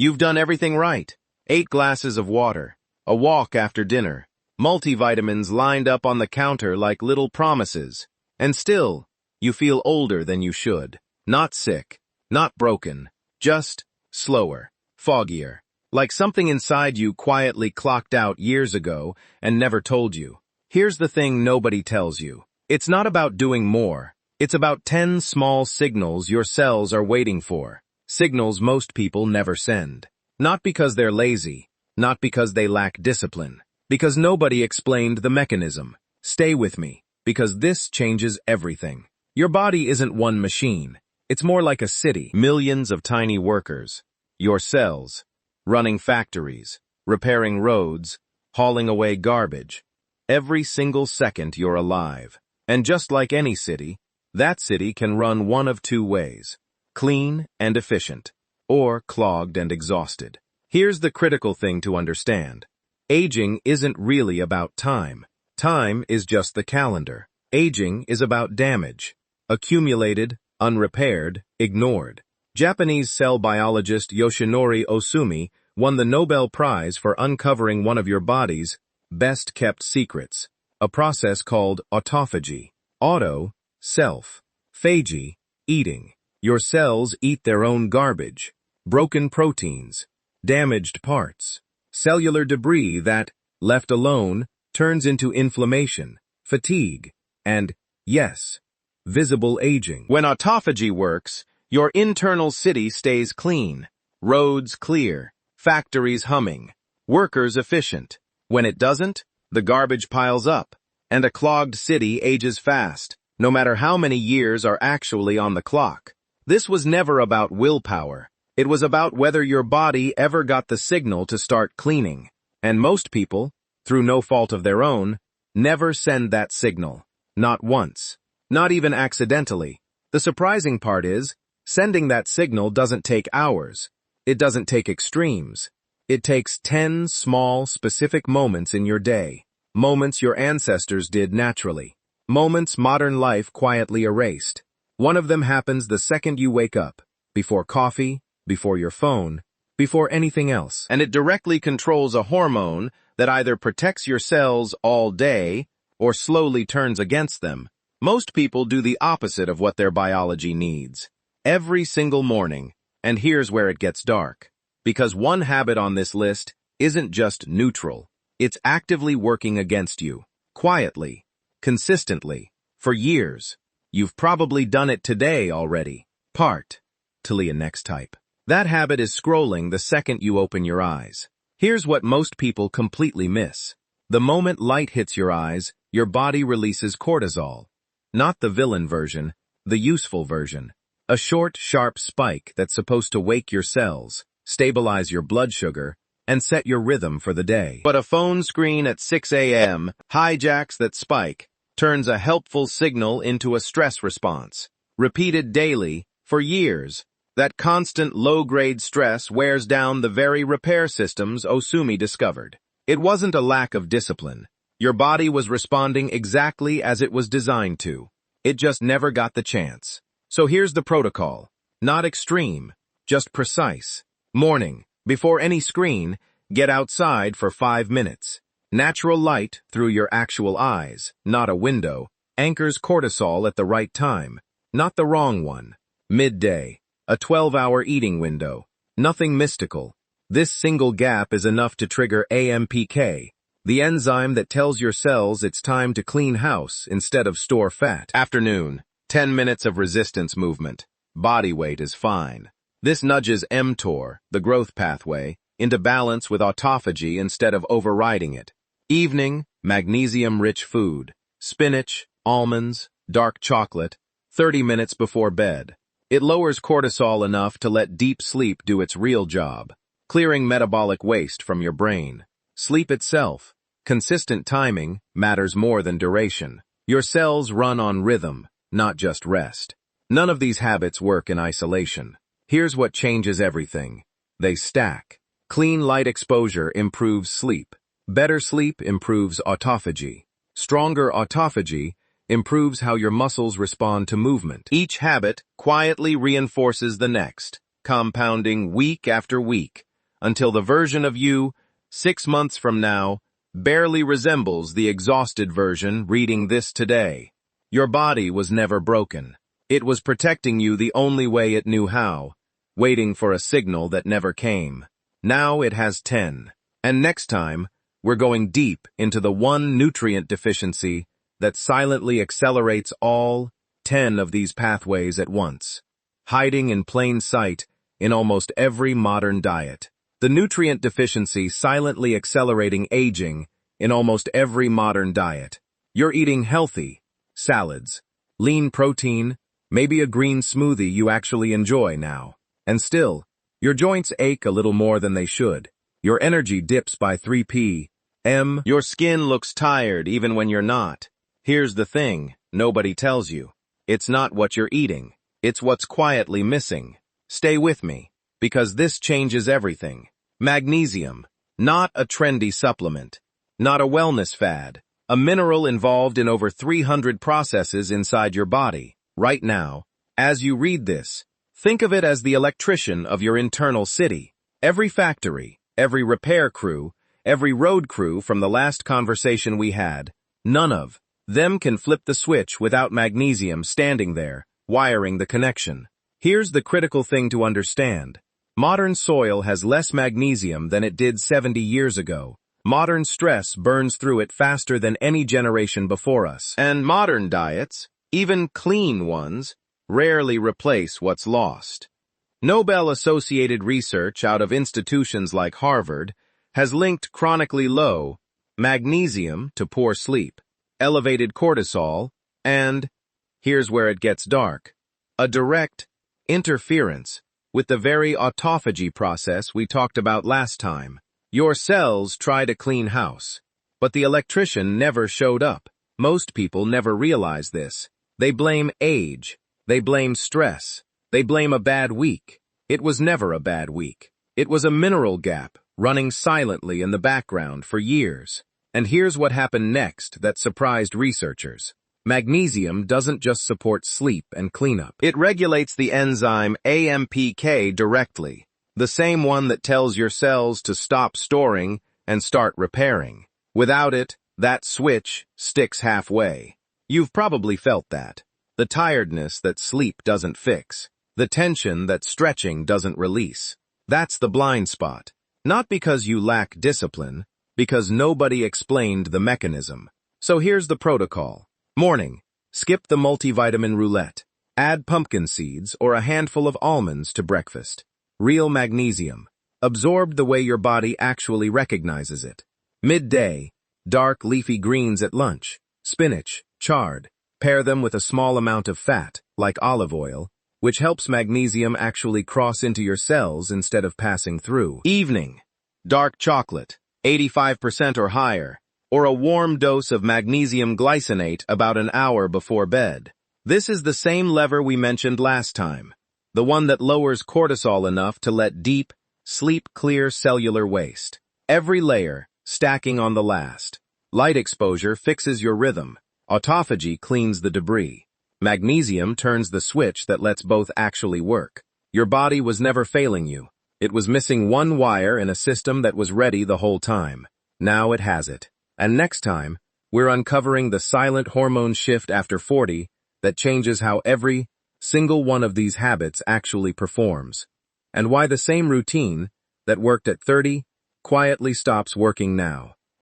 You've done everything right. 8 glasses of water, a walk after dinner, multivitamins lined up on the counter like little promises. And still, you feel older than you should. Not sick, not broken, just slower, foggier. Like something inside you quietly clocked out years ago and never told you. Here's the thing nobody tells you. It's not about doing more. It's about 10 small signals your cells are waiting for. Signals most people never send. Not because they're lazy, not because they lack discipline, because nobody explained the mechanism. Stay with me, because this changes everything. Your body isn't one machine. It's more like a city. Millions of tiny workers. Your cells. Running factories, repairing roads, hauling away garbage. Every single second you're alive. And just like any city, that city can run one of 2 ways. Clean and efficient, or clogged and exhausted. Here's the critical thing to understand. Aging isn't really about time. Time is just the calendar. Aging is about damage. Accumulated, unrepaired, ignored. Japanese cell biologist Yoshinori Osumi won the Nobel Prize for uncovering one of your body's best-kept secrets, a process called autophagy. Auto, self. Phagy, eating. Your cells eat their own garbage, broken proteins, damaged parts, cellular debris that, left alone, turns into inflammation, fatigue, and, yes, visible aging. When autophagy works, your internal city stays clean, roads clear, factories humming, workers efficient. When it doesn't, the garbage piles up, and a clogged city ages fast, no matter how many years are actually on the clock. This was never about willpower. It was about whether your body ever got the signal to start cleaning. And most people, through no fault of their own, never send that signal. Not once. Not even accidentally. The surprising part is, sending that signal doesn't take hours. It doesn't take extremes. It takes 10 small, specific moments in your day. Moments your ancestors did naturally. Moments modern life quietly erased. One of them happens the second you wake up. Before coffee, before your phone, before anything else. And it directly controls a hormone that either protects your cells all day or slowly turns against them. Most people do the opposite of what their biology needs. Every single morning. And here's where it gets dark. Because one habit on this list isn't just neutral. It's actively working against you. Quietly. Consistently. For years. You've probably done it today already. Next type. That habit is scrolling the second you open your eyes. Here's what most people completely miss. The moment light hits your eyes, your body releases cortisol. Not the villain version, the useful version. A short, sharp spike that's supposed to wake your cells, stabilize your blood sugar, and set your rhythm for the day. But a phone screen at 6 a.m. hijacks that spike, turns a helpful signal into a stress response. Repeated daily, for years, that constant low-grade stress wears down the very repair systems Osumi discovered. It wasn't a lack of discipline. Your body was responding exactly as it was designed to. It just never got the chance. So here's the protocol. Not extreme, just precise. Morning, before any screen, get outside for 5 minutes. Natural light through your actual eyes, not a window, anchors cortisol at the right time, not the wrong one. Midday, a 12-hour eating window. Nothing mystical. This single gap is enough to trigger AMPK, the enzyme that tells your cells it's time to clean house instead of store fat. Afternoon, 10 minutes of resistance movement. Body weight is fine. This nudges mTOR, the growth pathway, into balance with autophagy instead of overriding it. Evening, magnesium-rich food. Spinach, almonds, dark chocolate, 30 minutes before bed. It lowers cortisol enough to let deep sleep do its real job, clearing metabolic waste from your brain. Sleep itself, consistent timing, matters more than duration. Your cells run on rhythm, not just rest. None of these habits work in isolation. Here's what changes everything. They stack. Clean light exposure improves sleep. Better sleep improves autophagy. Stronger autophagy improves how your muscles respond to movement. Each habit quietly reinforces the next, compounding week after week, until the version of you, 6 months from now, barely resembles the exhausted version reading this today. Your body was never broken. It was protecting you the only way it knew how, waiting for a signal that never came. Now it has 10. And next time, we're going deep into the one nutrient deficiency that silently accelerates all 10 of these pathways at once, hiding in plain sight in almost every modern diet. The nutrient deficiency silently accelerating aging in almost every modern diet. You're eating healthy, salads, lean protein, maybe a green smoothie you actually enjoy now. And still, your joints ache a little more than they should. Your energy dips by 3 p.m. Your skin looks tired even when you're not. Here's the thing nobody tells you. It's not what you're eating. It's what's quietly missing. Stay with me, because this changes everything. Magnesium, not a trendy supplement, not a wellness fad, a mineral involved in over 300 processes inside your body. Right now, as you read this, think of it as the electrician of your internal city. Every factory, every repair crew, every road crew from the last conversation we had, none of them can flip the switch without magnesium standing there, wiring the connection. Here's the critical thing to understand. Modern soil has less magnesium than it did 70 years ago. Modern stress burns through it faster than any generation before us. And modern diets, even clean ones, rarely replace what's lost. Nobel-associated research out of institutions like Harvard has linked chronically low magnesium to poor sleep, elevated cortisol, and, here's where it gets dark, a direct interference with the very autophagy process we talked about last time. Your cells try to clean house, but the electrician never showed up. Most people never realize this. They blame age. They blame stress. They blame a bad week. It was never a bad week. It was a mineral gap running silently in the background for years. And here's what happened next that surprised researchers. Magnesium doesn't just support sleep and cleanup. It regulates the enzyme AMPK directly, the same one that tells your cells to stop storing and start repairing. Without it, that switch sticks halfway. You've probably felt that. The tiredness that sleep doesn't fix. The tension that stretching doesn't release. That's the blind spot. Not because you lack discipline, because nobody explained the mechanism. So here's the protocol. Morning, skip the multivitamin roulette. Add pumpkin seeds or a handful of almonds to breakfast. Real magnesium, absorbed the way your body actually recognizes it. Midday, dark leafy greens at lunch. Spinach, chard. Pair them with a small amount of fat, like olive oil, which helps magnesium actually cross into your cells instead of passing through. Evening, dark chocolate, 85% or higher, or a warm dose of magnesium glycinate about an hour before bed. This is the same lever we mentioned last time, the one that lowers cortisol enough to let deep, sleep-clear cellular waste. Every layer, stacking on the last. Light exposure fixes your rhythm. Autophagy cleans the debris. Magnesium turns the switch that lets both actually work. Your body was never failing you. It was missing one wire in a system that was ready the whole time. Now it has it. And next time, we're uncovering the silent hormone shift after 40 that changes how every single one of these habits actually performs, and why the same routine that worked at 30 quietly stops working now.